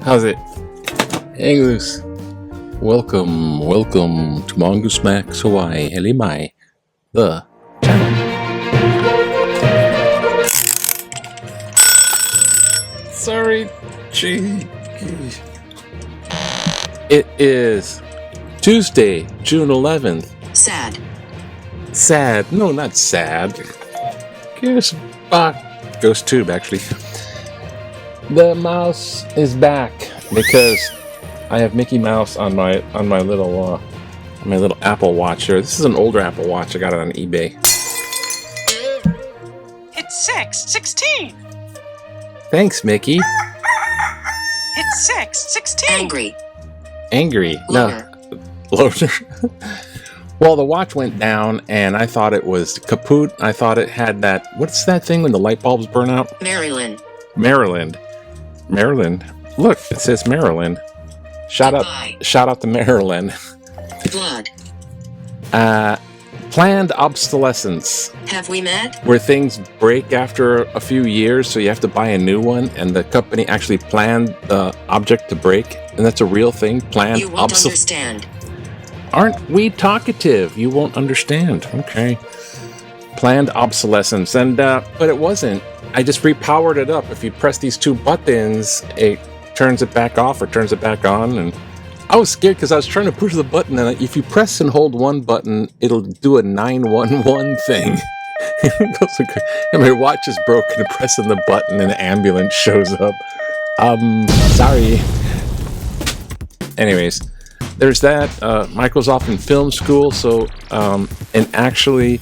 How's it? Hang loose. Welcome to Mongoose Max Hawaii Helimai, the channel. Sorry, gee. It is Tuesday, June 11th. Sad. No, not sad. Ghost Tube, actually. The mouse is back because I have Mickey Mouse on my little Apple Watch here. This is an older Apple Watch. I got it on eBay. It's 6:16. Thanks, Mickey. It's 6:16. Angry. Loner. No. Well, the watch went down, and I thought it was kaput. I thought it had that. What's that thing when the light bulbs burn out? Maryland. Look, it says Maryland. Shout out to Maryland. Blood. Planned obsolescence. Have we met? Where things break after a few years, so you have to buy a new one, and the company actually planned the object to break, and that's a real thing. Planned You won't understand. Aren't we talkative? You won't understand. Okay. Planned obsolescence, and but it wasn't. I just repowered it up. If you press these two buttons, it turns it back off or turns it back on. And I was scared because I was trying to push the button, and if you press and hold one button, it'll do a 911 thing. And my watch is broken, and pressing the button, and an ambulance shows up. Sorry. Anyways, there's that. Michael's off in film school, so and actually.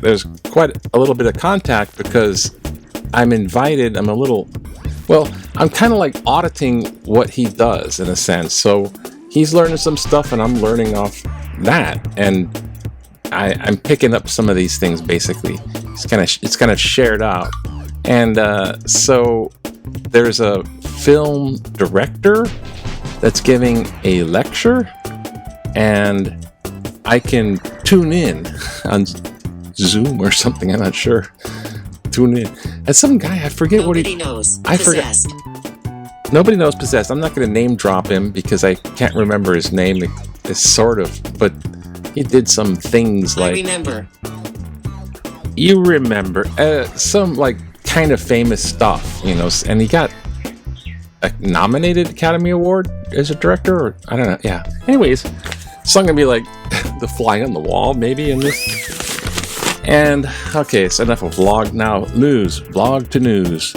There's quite a little bit of contact because I'm invited. I'm kind of like auditing what he does in a sense. So he's learning some stuff and I'm learning off that. And I'm picking up some of these things basically. It's kind of shared out. And so there's a film director that's giving a lecture and I can tune in on Zoom or something, I'm not sure. Tune in. And some guy, I forget Nobody knows. Possessed. Nobody knows Possessed. I'm not going to name drop him because I can't remember his name. It's sort of, but he did some things like. I remember. You remember. Some like kind of famous stuff, and he got a nominated Academy Award as a director, or I don't know. Yeah. Anyways, it's not going to be like the fly on the wall maybe in this. And, okay, so enough of vlog. Now, news. Vlog to news.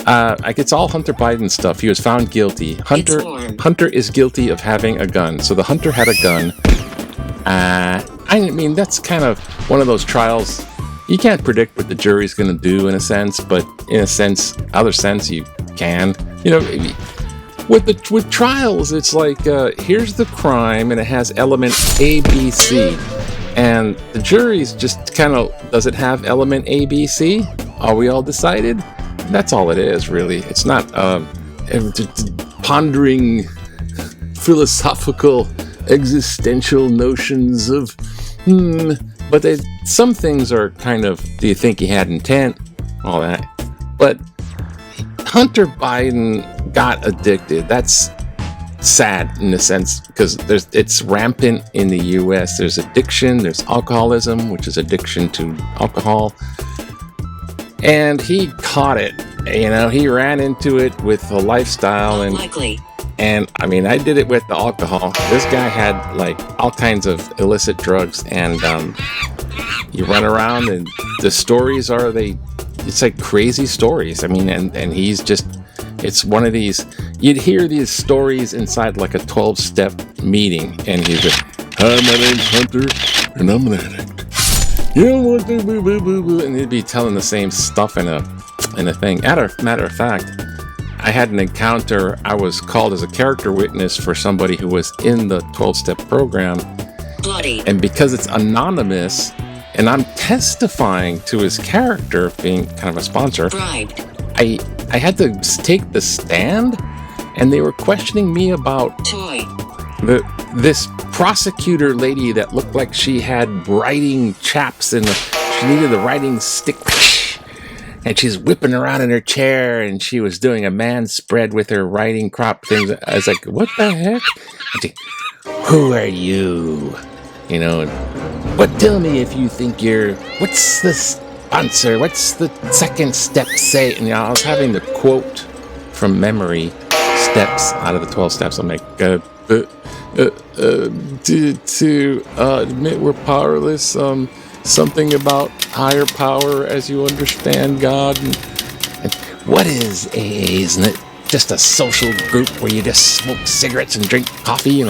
It's all Hunter Biden stuff. He was found guilty. Hunter is guilty of having a gun. So the hunter had a gun. I mean, that's kind of one of those trials. You can't predict what the jury's going to do in a sense, but in a other sense, you can. With trials, it's like, here's the crime, and it has element A, B, C. And the jury's just kind of, does it have element A, B, C? Are we all decided? That's all it is, really. It's not pondering philosophical, existential notions of, but some things are kind of, do you think he had intent? All that. But Hunter Biden got addicted. That's sad in a sense because it's rampant in the US. There's addiction, there's alcoholism, which is addiction to alcohol, and he caught it. He ran into it with a lifestyle and I mean, I did it with the alcohol. This guy had like all kinds of illicit drugs, and you run around and the stories it's like crazy stories. I mean, and he's just, it's one of these, you'd hear these stories inside like a 12-step meeting, and he's just, hi, my name's Hunter, and I'm an addict. You don't want to boo boo boo boo, and he'd be telling the same stuff in a thing. Matter of fact, I had an encounter. I was called as a character witness for somebody who was in the 12-step program. Bloody. And because it's anonymous, and I'm testifying to his character being kind of a sponsor, Bribed. I had to take the stand, and they were questioning me about Toy. this prosecutor lady that looked like she had writing chaps and she needed the writing stick, and she's whipping around in her chair, and she was doing a man spread with her writing crop things. I was like, what the heck? Who are you? You know, tell me if you think what's the sponsor? What's the second step say? And I was having to quote from memory steps out of the 12 steps. I'm like, to admit we're powerless, something about higher power as you understand God. And what is AA? Isn't it just a social group where you just smoke cigarettes and drink coffee? You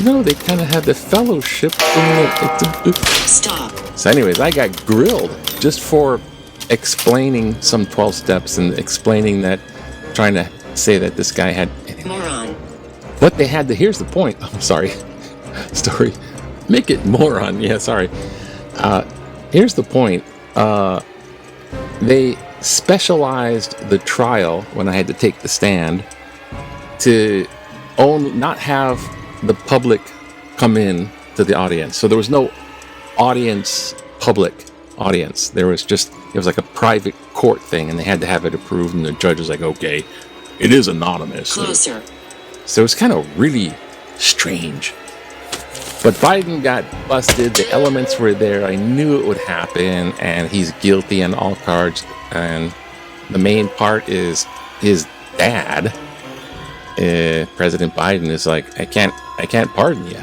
know, they kind of had the fellowship. Stop. So anyways, I got grilled just for explaining some 12 steps and explaining that, trying to say that this guy had... Moron. What they had to... Here's the point. I'm sorry. Story. Make it moron. Yeah, sorry. Here's the point. They specialized the trial when I had to take the stand to not have the public come in to the audience. So there was no public audience. It was like a private court thing, and they had to have it approved, and the judge was like, okay, it is anonymous. Closer. So it was kind of really strange. But Biden got busted. The elements were there. I knew it would happen, and he's guilty on all cards. And the main part is his dad, President Biden, is like, I can't pardon you.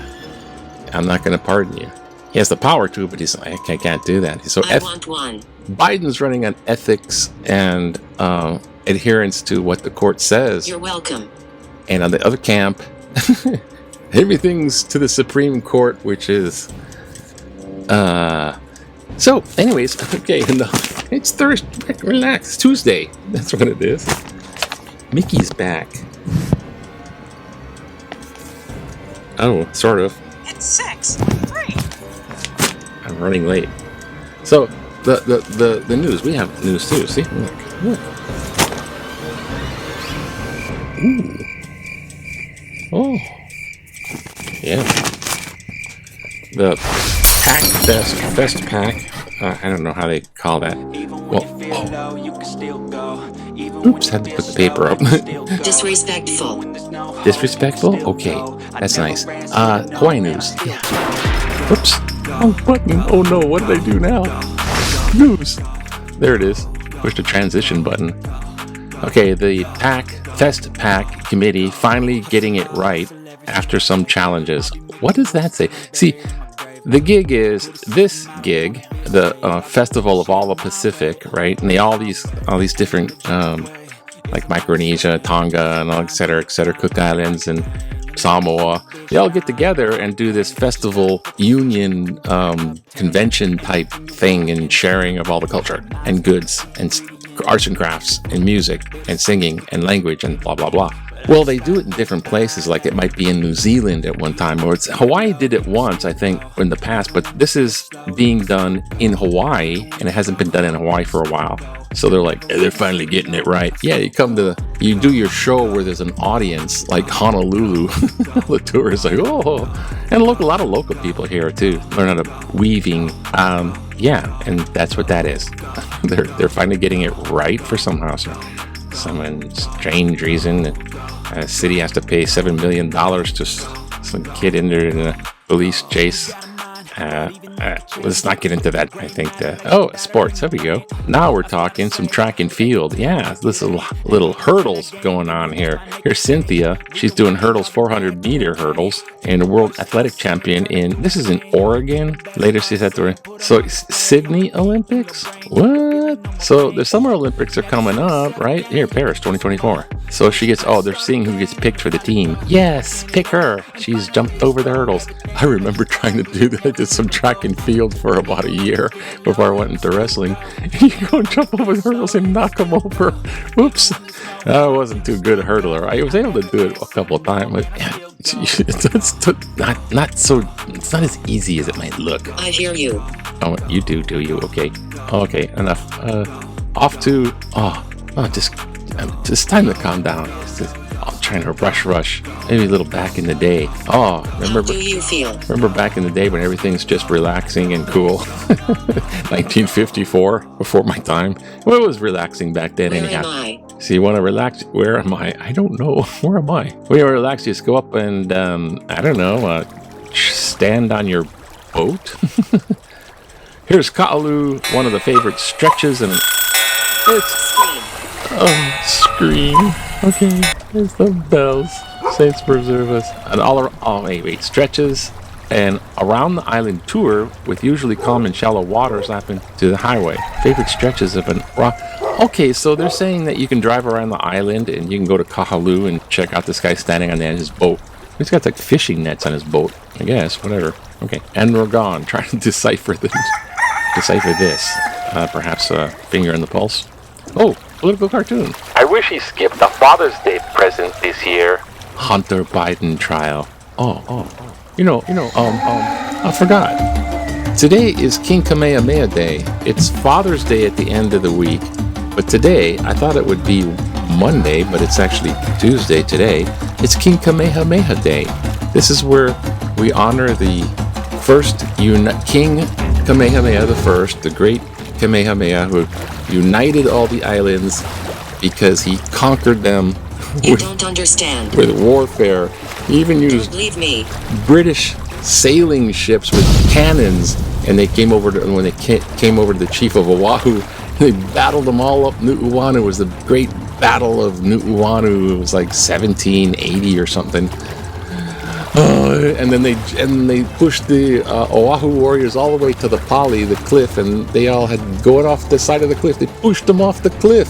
I'm not going to pardon you. He has the power to, but he's like, I can't do that. So I want one. Biden's running on ethics and adherence to what the court says. You're welcome. And on the other camp, everything's to the Supreme Court, which is... So, anyways, okay, it's Thursday. Relax. Tuesday. That's what it is. Mickey's back. Oh, sort of. It's 6:03. I'm running late. So, the news. We have news too. See? Look. Ooh. Oh. Yeah. The Pack Fest Pack. I don't know how they call that. Well, oops, had to put the paper up. Disrespectful. Disrespectful? Okay, that's nice. Hawaii news. Yeah. Oops. Oh, button. Oh no, what did I do now? News. There it is. Push the transition button. Okay, the Fest Pack committee finally getting it right after some challenges. What does that say? See, the gig is this gig, the Festival of all the Pacific, right? And all these different, like Micronesia, Tonga, and et cetera, Cook Islands and Samoa. They all get together and do this festival union convention type thing and sharing of all the culture and goods and arts and crafts and music and singing and language and blah, blah, blah. Well, they do it in different places, like it might be in New Zealand at one time, or Hawaii did it once, I think, in the past, but this is being done in Hawaii, and it hasn't been done in Hawaii for a while. So they're like, they're finally getting it right. Yeah, you do your show where there's an audience, like Honolulu. The tourists like, oh, and a lot of local people here too. Learn how to weaving. Yeah, and that's what that is. They're finally getting it right for some strange reason. A city has to pay $7 million to some kid in a police chase. Let's not get into that. I think sports. There we go. Now we're talking some track and field. Yeah, this little hurdles going on here. Here's Cynthia. She's doing hurdles, 400 meter hurdles, and a world athletic champion this is in Oregon. Later she's at Sydney Olympics. What? So the Summer Olympics are coming up, right? Here, Paris 2024. So she gets, they're seeing who gets picked for the team. Yes, pick her. She's jumped over the hurdles. I remember trying to do that. I did some track and field for about a year before I went into wrestling. You go and jump over the hurdles and knock them over. Oops. I wasn't too good a hurdler. I was able to do it a couple of times, but it's not as easy as it might look. I hear you. Oh, you do you? Okay. Okay, enough. Off to Oh, just time to calm down. I'm trying to rush. Maybe a little back in the day. Oh, How do you feel? remember back in the day when everything's just relaxing and cool? 1954, before my time. Well, it was relaxing back then Where anyhow. am I? So you want to relax? Where am I? I don't know. Where am I? When you want to relax, you just go up and, I don't know, stand on your boat. Here's Ka'alu, one of the favorite stretches, and it's... Oh, scream. Okay, there's the bells. Saints preserve us. And wait, stretches and around the island tour with usually calm and shallow waters happen to the highway. Favorite stretches have been rock. Okay, so they're saying that you can drive around the island and you can go to Kahalu and check out this guy standing on the end of his boat. He's got like fishing nets on his boat, I guess, whatever. Okay, and we're gone. Trying to decipher this. Perhaps a finger in the pulse. Oh, political cartoon. I wish he skipped the Father's Day present this year. Hunter Biden trial. Oh. I forgot. Today is King Kamehameha Day. It's Father's Day at the end of the week. But today, I thought it would be Monday, but it's actually Tuesday today. It's King Kamehameha Day. This is where we honor the first King Kamehameha I, the great Kamehameha, who united all the islands because he conquered them don't understand. With warfare. He even used Don't leave me. British sailing ships with cannons, and they came over when they came over to the chief of Oahu. They battled them all up. Nuuanu. It was the great Battle of Nuuanu. It was like 1780 or something. And then they pushed the Oahu warriors all the way to the Pali, the cliff, and they all had going off the side of the cliff. They pushed them off the cliff.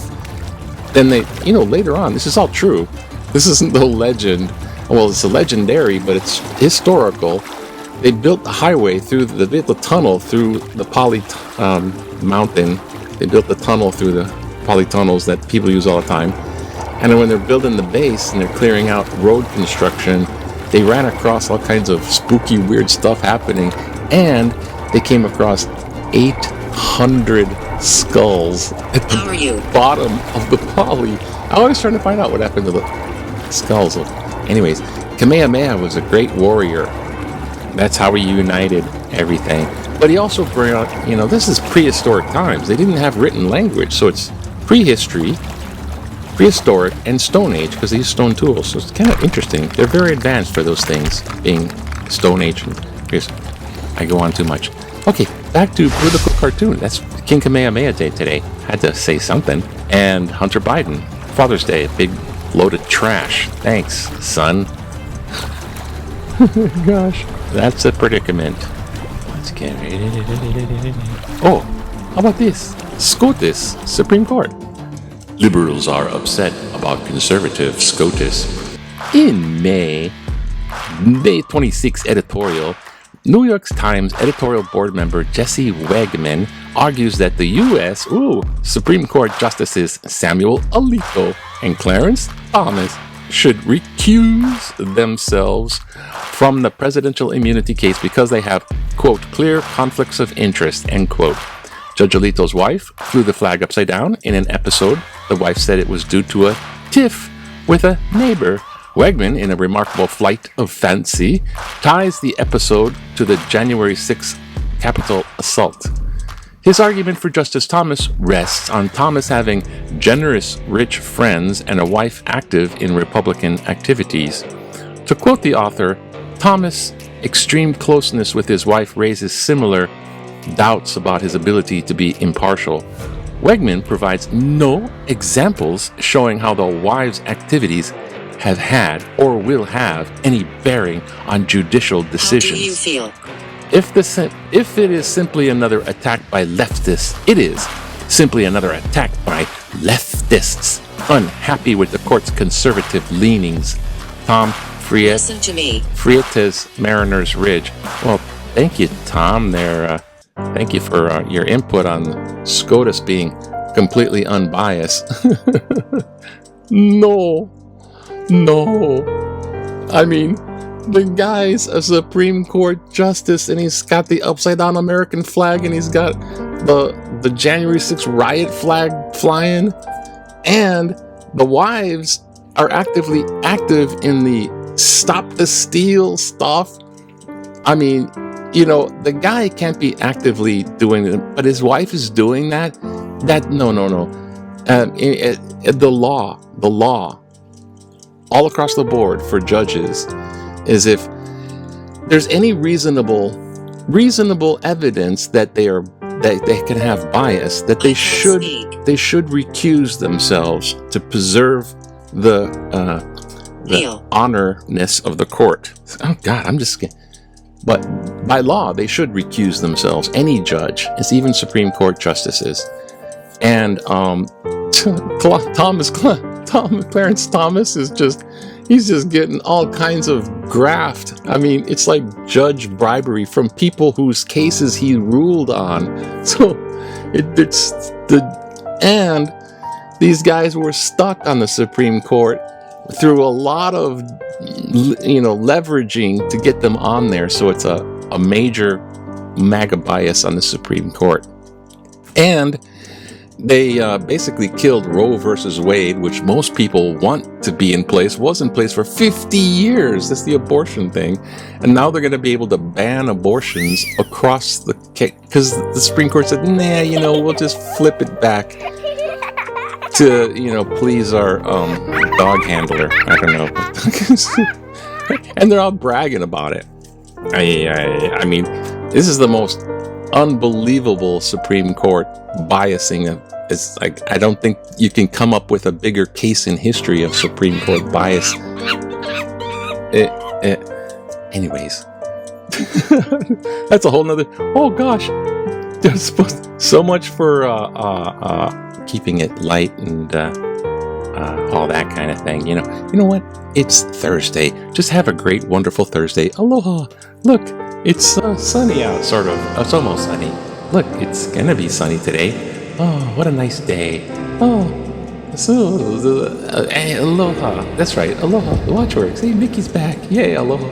Then they, later on, this is all true. This isn't no legend. Well, it's a legendary, but it's historical. They built the highway they built the tunnel through the Pali mountain. They built the tunnel through the Pali tunnels that people use all the time. And then when they're building the base and they're clearing out road construction, they ran across all kinds of spooky, weird stuff happening, and they came across 800 skulls at the bottom of the Pali. I was trying to find out what happened to the skulls. Anyways, Kamehameha was a great warrior. That's how he united everything. But he also brought out, this is prehistoric times. They didn't have written language, so it's prehistory, prehistoric, and Stone Age, because they use stone tools. So it's kind of interesting. They're very advanced for those things, being Stone Age and prehistory. I go on too much. Okay, back to political cartoon. That's King Kamehameha Day today. Had to say something. And Hunter Biden, Father's Day, big load of trash. Thanks, son. Gosh, that's a predicament. Let's get it. Oh, how about this? SCOTUS, Supreme Court. Liberals are upset about conservative SCOTUS. In May 26 editorial, New York Times editorial board member Jesse Wegman argues that the U.S. Supreme Court Justices Samuel Alito and Clarence Thomas should recuse themselves from the presidential immunity case because they have, quote, clear conflicts of interest, end quote. Judge Alito's wife flew the flag upside down in an episode. The wife said it was due to a tiff with a neighbor. Wegman, in a remarkable flight of fancy, ties the episode to the January 6th Capitol assault. His argument for Justice Thomas rests on Thomas having generous, rich friends and a wife active in Republican activities. To quote the author, Thomas' extreme closeness with his wife raises similar doubts about his ability to be impartial. Wegman provides no examples showing how the wife's activities have had or will have any bearing on judicial decisions. How do you feel? If it is simply another attack by leftists, it is simply another attack by leftists unhappy with the court's conservative leanings. Tom Friet. Listen to me. Frietes Mariners Ridge. Well, thank you, Tom. Thank you for your input on SCOTUS being completely unbiased. No. I mean, the guy's a Supreme Court justice, and he's got the upside-down American flag, and he's got the January 6th riot flag flying. And the wives are actively active in the stop the steal stuff. I mean, the guy can't be actively doing it, but his wife is doing that. No. The law, all across the board for judges, is if there's any reasonable evidence that they can have bias, that they should recuse themselves to preserve the honorness of the court. Oh God, I'm just kidding. But by law, they should recuse themselves. Any judge, it's even Supreme Court justices. And Clarence Thomas is he's just getting all kinds of graft. I mean, it's like judge bribery from people whose cases he ruled on. So and these guys were stuck on the Supreme Court through a lot of leveraging to get them on there. So it's a major MAGA bias on the Supreme Court. And they basically killed Roe versus Wade, which most people want to be in place, was in place for 50 years. That's the abortion thing. And now they're going to be able to ban abortions across because the Supreme Court said, nah, we'll just flip it back to, please our dog handler. I don't know. And they're all bragging about it. I mean, this is the most unbelievable Supreme Court biasing. It's like, I don't think you can come up with a bigger case in history of Supreme Court bias. Anyways, that's a whole nother. Oh gosh, so much for keeping it light and all that kind of thing. You know what? It's Thursday. Just have a great, wonderful Thursday. Aloha. Look, it's sunny out, sort of. It's almost sunny. Look, it's gonna be sunny today. Oh, what a nice day. Oh, so aloha. That's right, aloha. The watch works. Hey, Mickey's back. Yay, aloha.